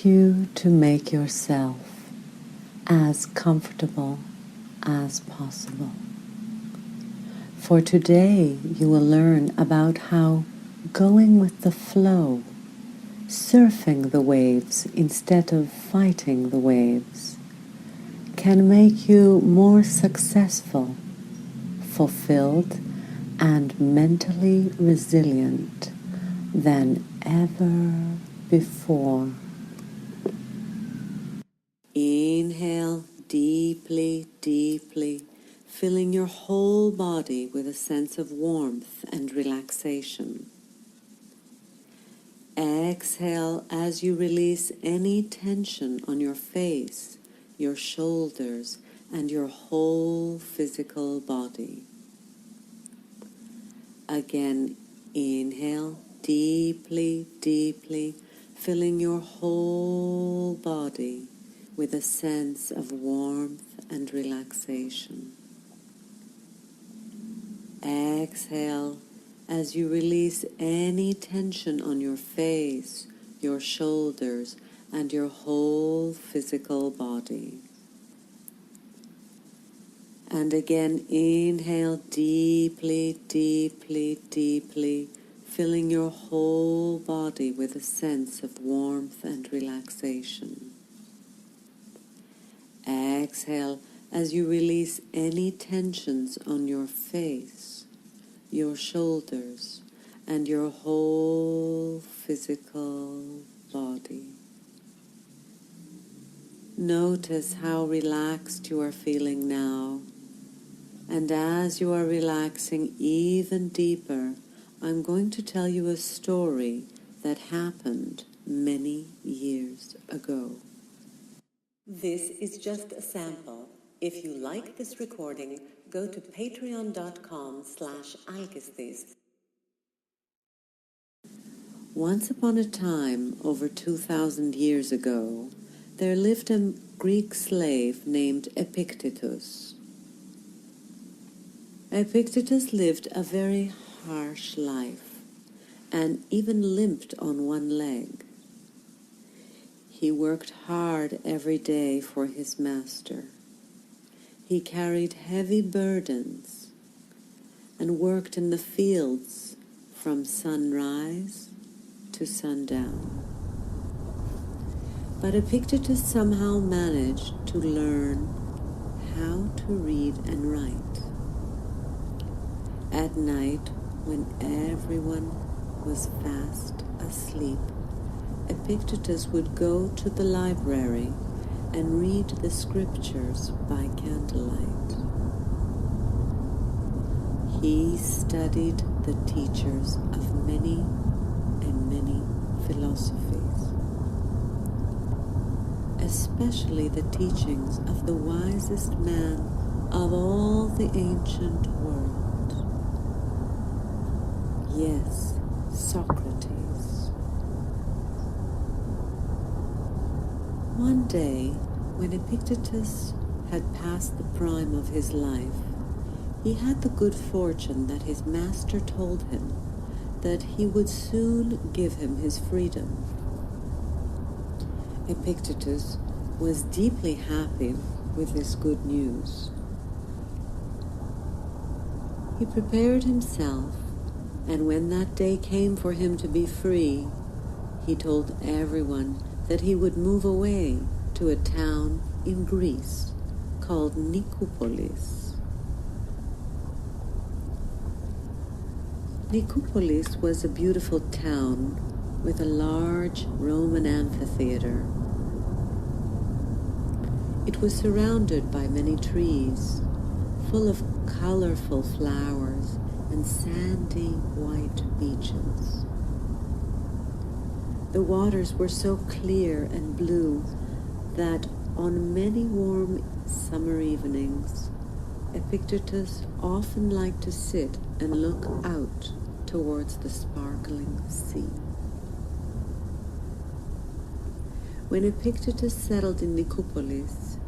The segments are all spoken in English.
you to make yourself as comfortable as possible. For today, you will learn about how going with the flow, surfing the waves instead of fighting the waves, can make you more successful, fulfilled, and mentally resilient than ever before. Inhale deeply, deeply, filling your whole body with a sense of warmth and relaxation. Exhale as you release any tension on your face, your shoulders, and your whole physical body. Again, inhale deeply, deeply, filling your whole body with a sense of warmth and relaxation. Exhale as you release any tension on your face, your shoulders, and your whole physical body. And again, inhale deeply, deeply, deeply, filling your whole body with a sense of warmth and relaxation. Exhale as you release any tensions on your face, your shoulders, and your whole physical body. Notice how relaxed you are feeling now, and as you are relaxing even deeper, I'm going to tell you a story that happened many years ago. This is just a sample. If you like this recording, go to patreon.com/ALKISTIS. Once upon a time, over 2,000 years ago, there lived a Greek slave named Epictetus. Epictetus lived a very harsh life and even limped on one leg. He worked hard every day for his master. He carried heavy burdens and worked in the fields from sunrise to sundown. But Epictetus somehow managed to learn how to read and write. At night, when everyone was fast asleep, Epictetus would go to the library and read the scriptures by candlelight. He studied the teachers of many and many philosophies, especially the teachings of the wisest man of all the ancient world. Yes, Socrates. One day, when Epictetus had passed the prime of his life, he had the good fortune that his master told him that he would soon give him his freedom. Epictetus was deeply happy with this good news. He prepared himself, and when that day came for him to be free, he told everyone that he would move away to a town in Greece called Nicopolis. Nicopolis was a beautiful town with a large Roman amphitheater. It was surrounded by many trees, full of colorful flowers and sandy white beaches. The waters were so clear and blue that on many warm summer evenings, Epictetus often liked to sit and look out towards the sparkling sea. When Epictetus settled in Nicopolis,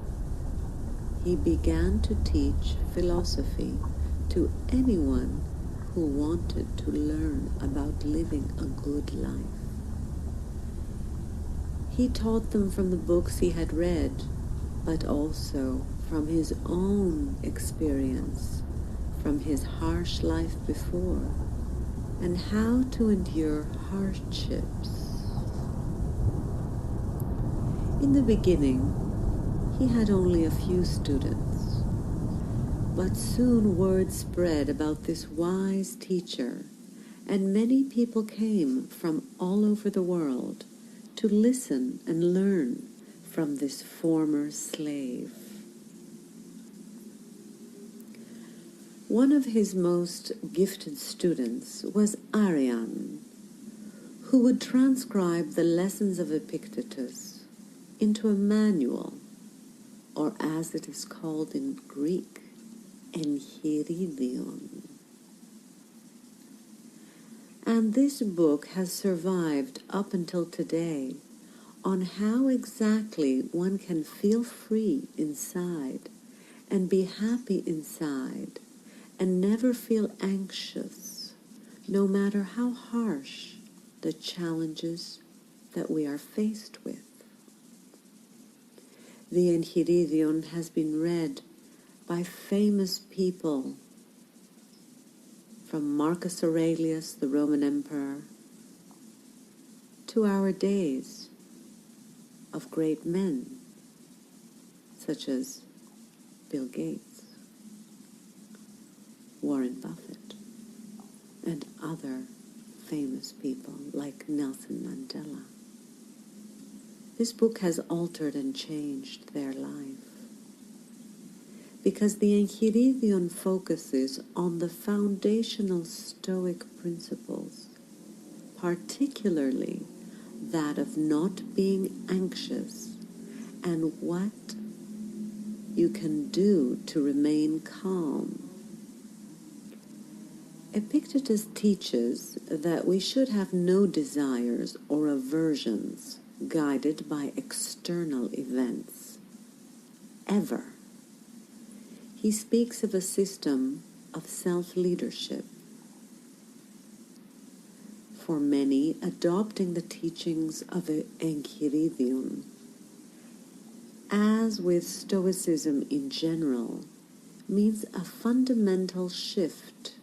he began to teach philosophy to anyone who wanted to learn about living a good life. He taught them from the books he had read, but also from his own experience, from his harsh life before, and how to endure hardships. In the beginning, he had only a few students, but soon word spread about this wise teacher, and many people came from all over the world to listen and learn from this former slave. One of his most gifted students was Arian, who would transcribe the lessons of Epictetus into a manual, or as it is called in Greek, Enchiridion. And this book has survived up until today on how exactly one can feel free inside and be happy inside and never feel anxious, no matter how harsh the challenges that we are faced with. The Enchiridion has been read by famous people, from Marcus Aurelius, the Roman emperor, to our days of great men, such as Bill Gates, Warren Buffett, and other famous people like Nelson Mandela. This book has altered and changed their life, because the Enchiridion focuses on the foundational Stoic principles, particularly that of not being anxious and what you can do to remain calm. Epictetus teaches that we should have no desires or aversions guided by external events, ever. He speaks of a system of self-leadership. For many, adopting the teachings of Enchiridion, as with Stoicism in general, means a fundamental shift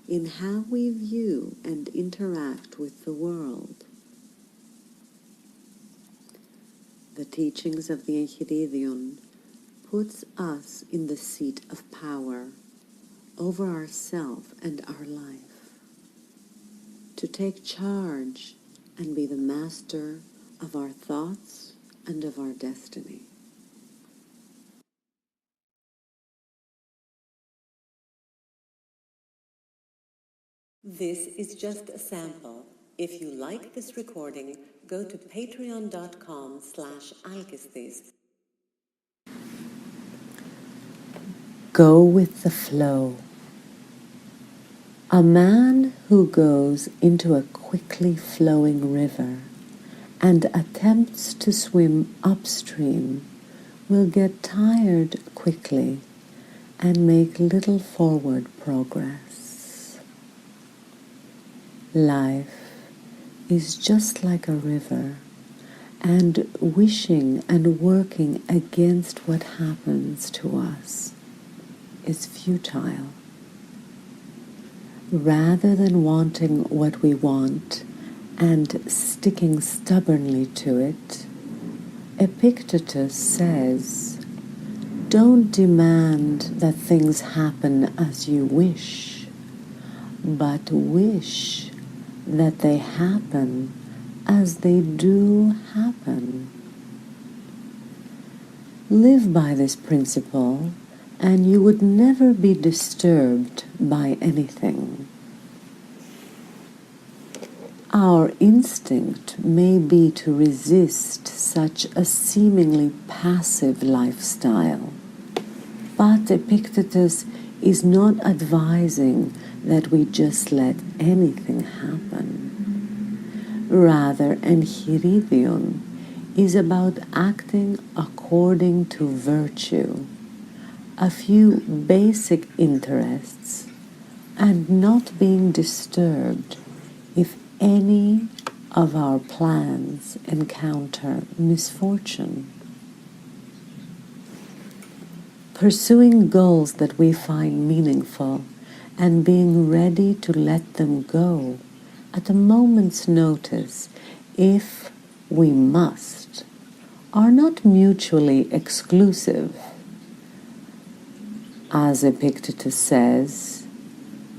in how we view and interact with the world. The teachings of the Enchiridion puts us in the seat of power over ourself and our life, to take charge and be the master of our thoughts and of our destiny. This is just a sample. If you like this recording, go to patreon.com/ALKISTIS. Go with the flow. A man who goes into a quickly flowing river and attempts to swim upstream will get tired quickly and make little forward progress. Life is just like a river, and wishing and working against what happens to us is futile. Rather than wanting what we want and sticking stubbornly to it, Epictetus says, don't demand that things happen as you wish, but wish that they happen as they do happen. Live by this principle, and you would never be disturbed by anything. Our instinct may be to resist such a seemingly passive lifestyle, but Epictetus is not advising that we just let anything happen. Rather, Enchiridion is about acting according to virtue, a few basic interests, and not being disturbed if any of our plans encounter misfortune. Pursuing goals that we find meaningful and being ready to let them go at a moment's notice, if we must, are not mutually exclusive. As Epictetus says,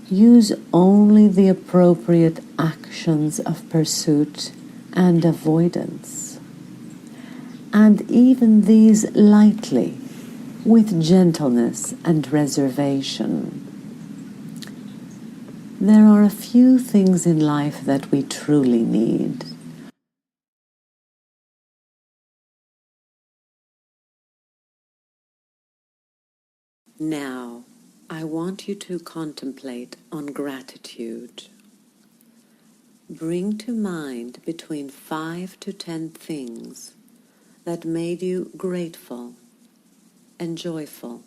use only the appropriate actions of pursuit and avoidance, and even these lightly, with gentleness and reservation. There are a few things in life that we truly need. Now, I want you to contemplate on gratitude. Bring to mind between 5 to 10 things that made you grateful and joyful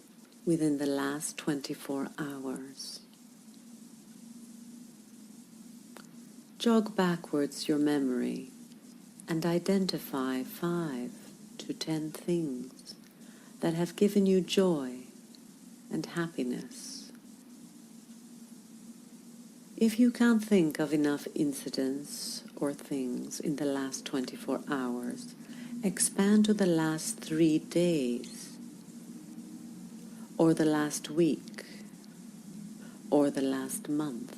within the last 24 hours. Jog backwards your memory and identify 5 to 10 things that have given you joy and happiness. If you can't think of enough incidents or things in the last 24 hours, expand to the last 3 days, or the last week, or the last month.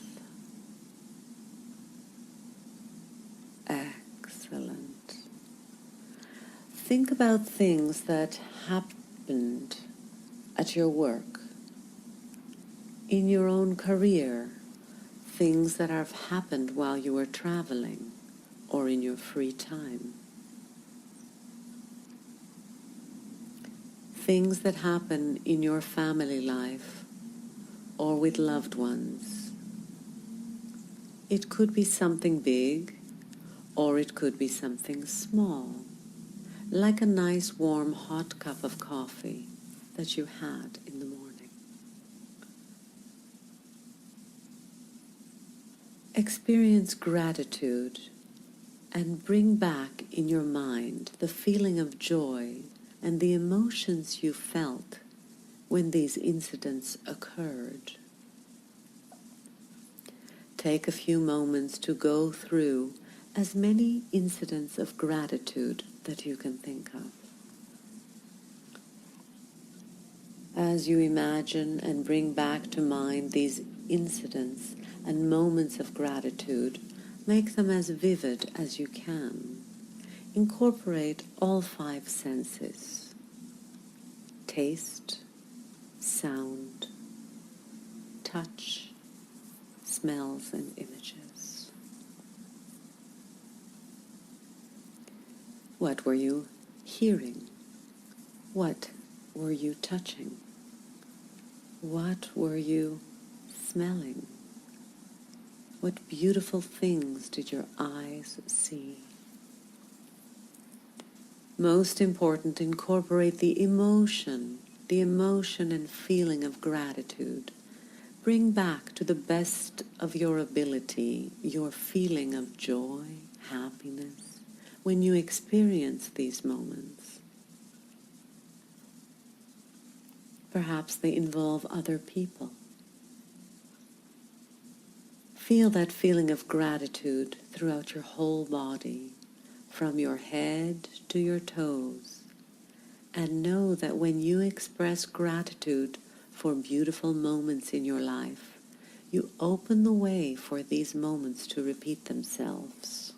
Excellent. Think about things that happened at your work, in your own career, things that have happened while you were traveling or in your free time. Things that happen in your family life or with loved ones. It could be something big or it could be something small, like a nice warm hot cup of coffee that you had in the morning. Experience gratitude and bring back in your mind the feeling of joy and the emotions you felt when these incidents occurred. Take a few moments to go through as many incidents of gratitude that you can think of. As you imagine and bring back to mind these incidents and moments of gratitude, make them as vivid as you can. Incorporate all 5 senses: taste, sound, touch, smells and images. What were you hearing? What were you touching? What were you smelling? What beautiful things did your eyes see? Most important, incorporate the emotion and feeling of gratitude. Bring back to the best of your ability your feeling of joy, happiness, when you experience these moments. Perhaps they involve other people. Feel that feeling of gratitude throughout your whole body, from your head to your toes, and know that when you express gratitude for beautiful moments in your life, you open the way for these moments to repeat themselves.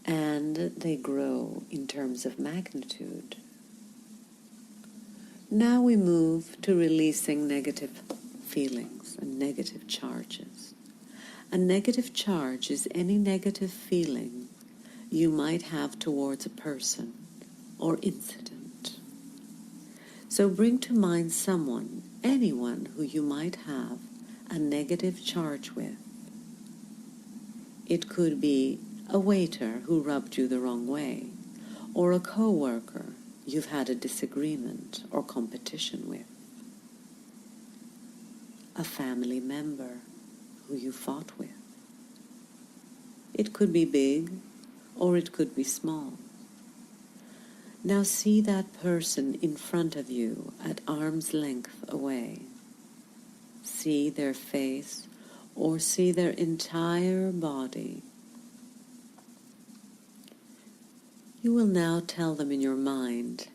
And they grow in terms of magnitude. Now we move to releasing negative feelings and negative charges. A negative charge is any negative feeling you might have towards a person or incident. So bring to mind someone, anyone who you might have a negative charge with. It could be a waiter who rubbed you the wrong way, or a co-worker you've had a disagreement or competition with, a family member who you fought with. It could be big, or it could be small. Now see that person in front of you at arm's length away. See their face, or see their entire body. You will now tell them in your mind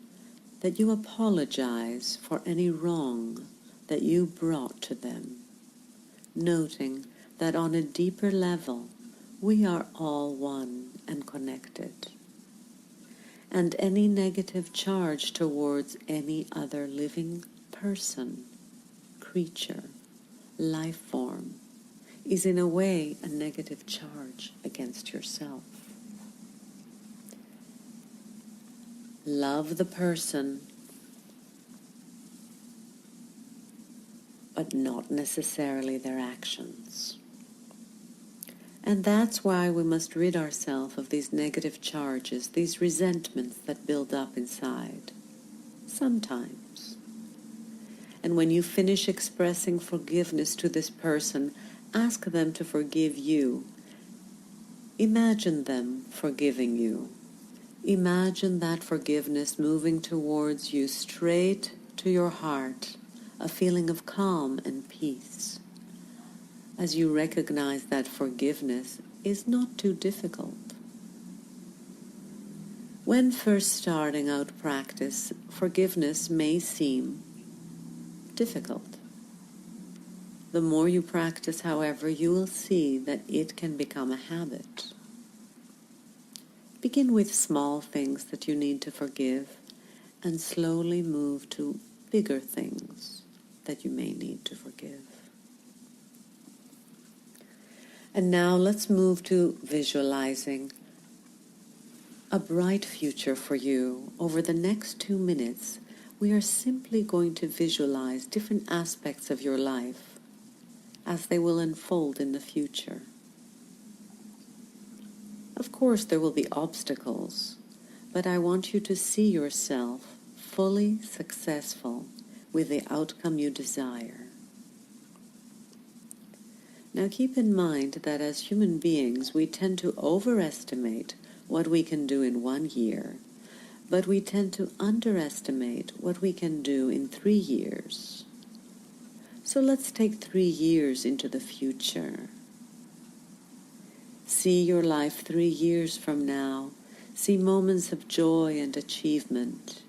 that you apologize for any wrong that you brought to them, noting that on a deeper level we are all one and connected, and any negative charge towards any other living person, creature, life form is in a way a negative charge against yourself. Love the person, but not necessarily their actions. And that's why we must rid ourselves of these negative charges, these resentments that build up inside, sometimes. And when you finish expressing forgiveness to this person, ask them to forgive you. Imagine them forgiving you. Imagine that forgiveness moving towards you straight to your heart, a feeling of calm and peace, as you recognize that forgiveness is not too difficult. When first starting out practice, forgiveness may seem difficult. The more you practice, however, you will see that it can become a habit. Begin with small things that you need to forgive, and slowly move to bigger things that you may need to forgive. And now let's move to visualizing a bright future for you. Over the next 2 minutes, we are simply going to visualize different aspects of your life as they will unfold in the future. Of course, there will be obstacles, but I want you to see yourself fully successful with the outcome you desire. Now keep in mind that as human beings, we tend to overestimate what we can do in 1 year, but we tend to underestimate what we can do in 3 years. So let's take 3 years into the future. See your life 3 years from now. See moments of joy and achievement,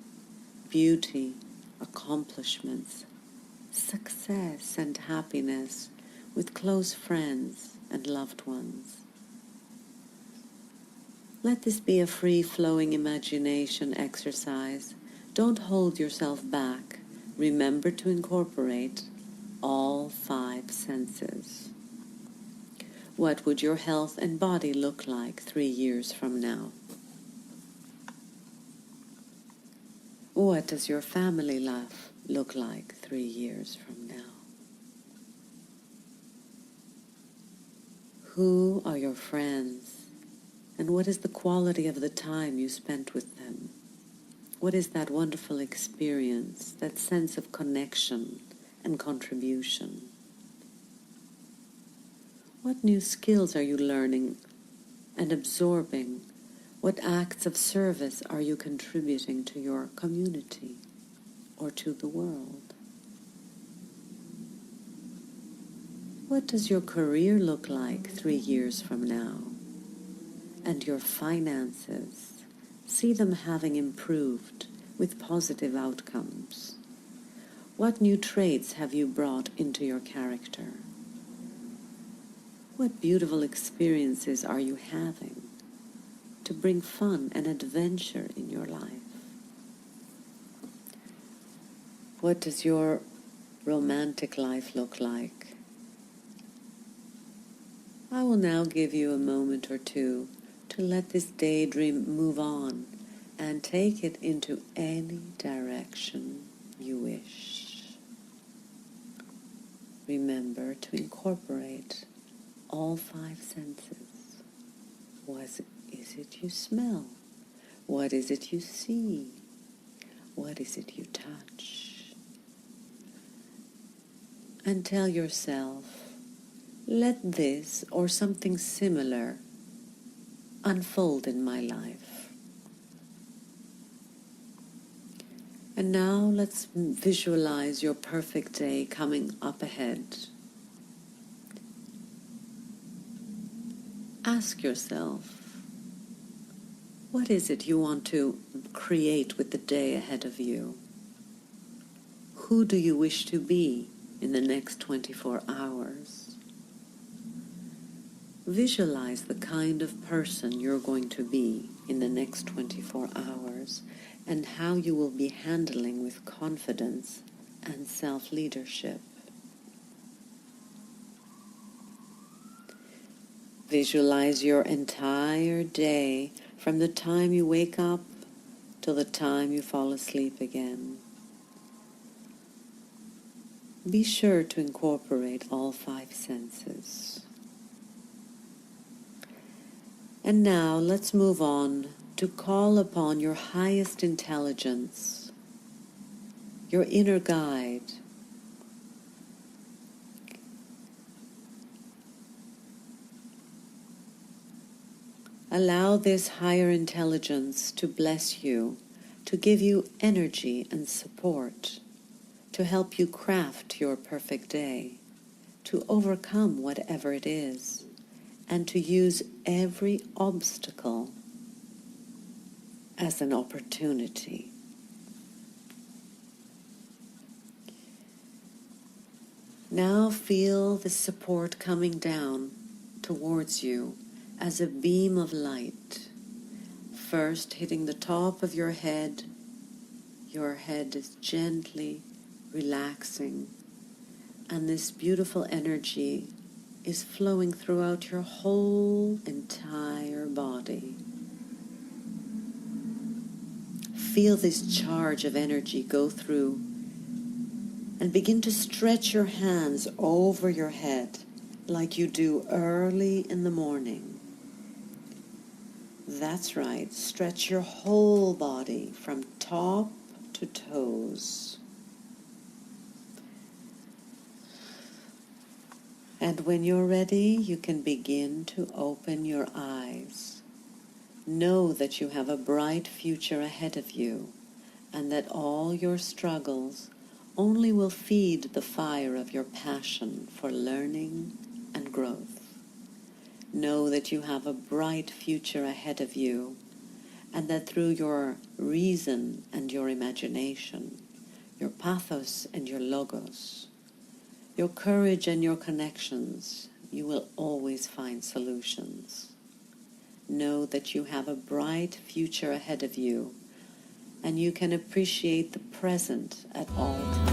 beauty, accomplishments, success and happiness with close friends and loved ones. Let this be a free-flowing imagination exercise. Don't hold yourself back. Remember to incorporate all 5 senses. What would your health and body look like 3 years from now? What does your family life look like 3 years from now? Who are your friends? And what is the quality of the time you spent with them? What is that wonderful experience, that sense of connection and contribution? What new skills are you learning and absorbing? What acts of service are you contributing to your community or to the world? What does your career look like 3 years from now? And your finances? See them having improved with positive outcomes. What new traits have you brought into your character? What beautiful experiences are you having to bring fun and adventure in your life? What does your romantic life look like? I will now give you a moment or two to let this daydream move on and take it into any direction you wish. Remember to incorporate all 5 senses. What is it you smell? What is it you see? What is it you touch? And tell yourself, let this or something similar unfold in my life. And now let's visualize your perfect day coming up ahead. Ask yourself, what is it you want to create with the day ahead of you? Who do you wish to be in the next 24 hours? Visualize the kind of person you're going to be in the next 24 hours and how you will be handling with confidence and self-leadership. Visualize your entire day from the time you wake up till the time you fall asleep again. Be sure to incorporate all 5 senses. And now let's move on to call upon your highest intelligence, your inner guide. Allow this higher intelligence to bless you, to give you energy and support, to help you craft your perfect day, to overcome whatever it is, and to use every obstacle as an opportunity. Now feel the support coming down towards you as a beam of light, first hitting the top of your head. Your head is gently relaxing, and this beautiful energy is flowing throughout your whole entire body. Feel this charge of energy go through and begin to stretch your hands over your head like you do early in the morning. That's right, stretch your whole body from top to toes. And when you're ready, you can begin to open your eyes. Know that you have a bright future ahead of you, and that all your struggles only will feed the fire of your passion for learning and growth. Know that you have a bright future ahead of you, and that through your reason and your imagination, your pathos and your logos, your courage and your connections, you will always find solutions. Know that you have a bright future ahead of you, and you can appreciate the present at all times.